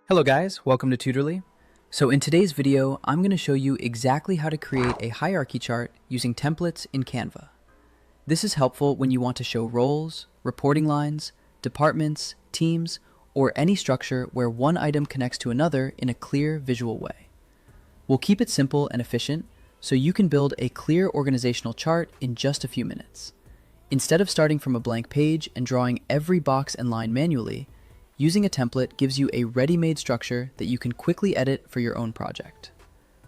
Hello guys, welcome to Tutorly. So in today's video, I'm going to show you exactly how to create a hierarchy chart using templates in Canva. This is helpful when you want to show roles, reporting lines, departments, teams, or any structure where one item connects to another in a clear visual way. We'll keep it simple and efficient so you can build a clear organizational chart in just a few minutes. Instead of starting from a blank page and drawing every box and line manually, using a template gives you a ready-made structure that you can quickly edit for your own project.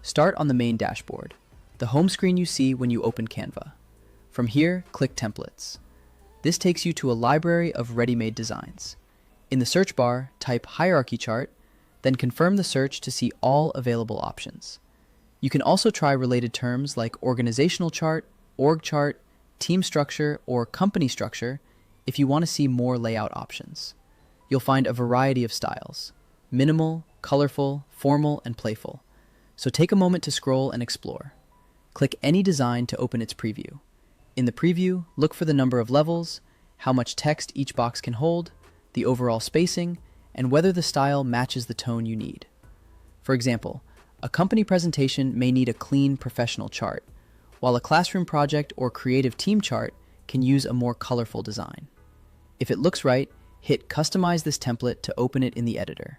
Start on the main dashboard, the home screen you see when you open Canva. From here, click Templates. This takes you to a library of ready-made designs. In the search bar, type Hierarchy Chart, then confirm the search to see all available options. You can also try related terms like Organizational Chart, Org Chart, Team Structure, or Company Structure if you want to see more layout options. You'll find a variety of styles: minimal, colorful, formal, and playful. So take a moment to scroll and explore. Click any design to open its preview. In the preview, look for the number of levels, how much text each box can hold, the overall spacing, and whether the style matches the tone you need. For example, a company presentation may need a clean, professional chart, while a classroom project or creative team chart can use a more colorful design. If it looks right, hit Customize this template to open it in the editor.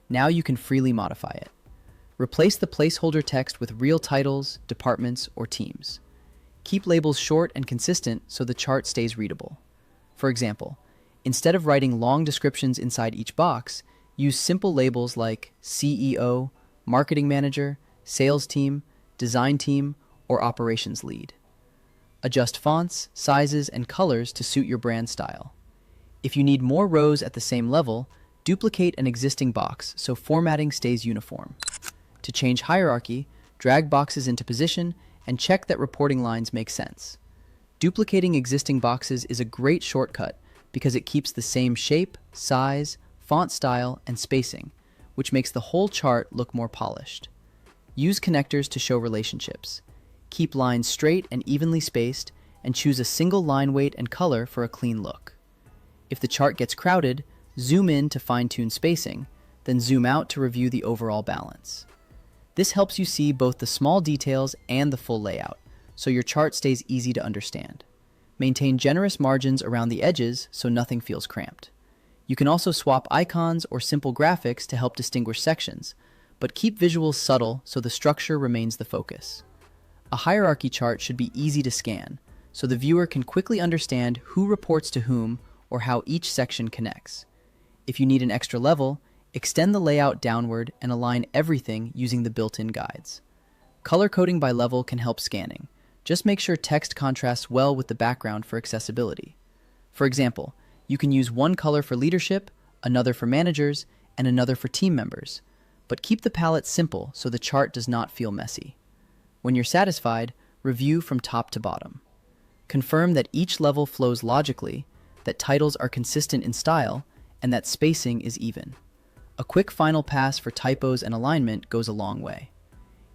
Now you can freely modify it. Replace the placeholder text with real titles, departments, or teams. Keep labels short and consistent so the chart stays readable. For example, instead of writing long descriptions inside each box, use simple labels like CEO, Marketing Manager, Sales Team, Design Team, or Operations Lead. Adjust fonts, sizes, and colors to suit your brand style. If you need more rows at the same level, duplicate an existing box so formatting stays uniform. To change hierarchy, drag boxes into position and check that reporting lines make sense. Duplicating existing boxes is a great shortcut because it keeps the same shape, size, font style, and spacing, which makes the whole chart look more polished. Use connectors to show relationships. Keep lines straight and evenly spaced, and choose a single line weight and color for a clean look. If the chart gets crowded, zoom in to fine-tune spacing, then zoom out to review the overall balance. This helps you see both the small details and the full layout, so your chart stays easy to understand. Maintain generous margins around the edges so nothing feels cramped. You can also swap icons or simple graphics to help distinguish sections, but keep visuals subtle so the structure remains the focus. A hierarchy chart should be easy to scan, so the viewer can quickly understand who reports to whom or how each section connects. If you need an extra level, extend the layout downward and align everything using the built-in guides. Color coding by level can help scanning. Just make sure text contrasts well with the background for accessibility. For example, you can use one color for leadership, another for managers, and another for team members, but keep the palette simple so the chart does not feel messy. When you're satisfied, review from top to bottom. Confirm that each level flows logically, that titles are consistent in style, and that spacing is even. A quick final pass for typos and alignment goes a long way.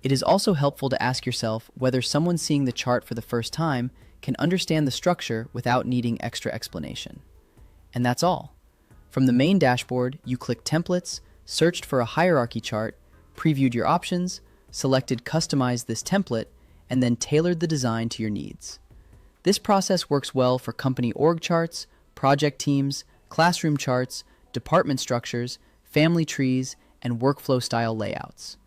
It is also helpful to ask yourself whether someone seeing the chart for the first time can understand the structure without needing extra explanation. And that's all. From the main dashboard, you click Templates, searched for a hierarchy chart, previewed your options, selected Customize this template, and then tailored the design to your needs. This process works well for company org charts, project teams, classroom charts, department structures, family trees, and workflow-style layouts.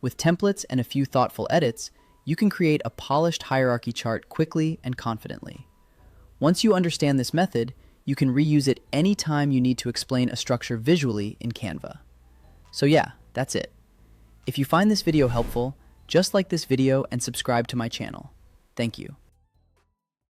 With templates and a few thoughtful edits, you can create a polished hierarchy chart quickly and confidently. Once you understand this method, you can reuse it anytime you need to explain a structure visually in Canva. So yeah, that's it. If you find this video helpful, just like this video and subscribe to my channel. Thank you.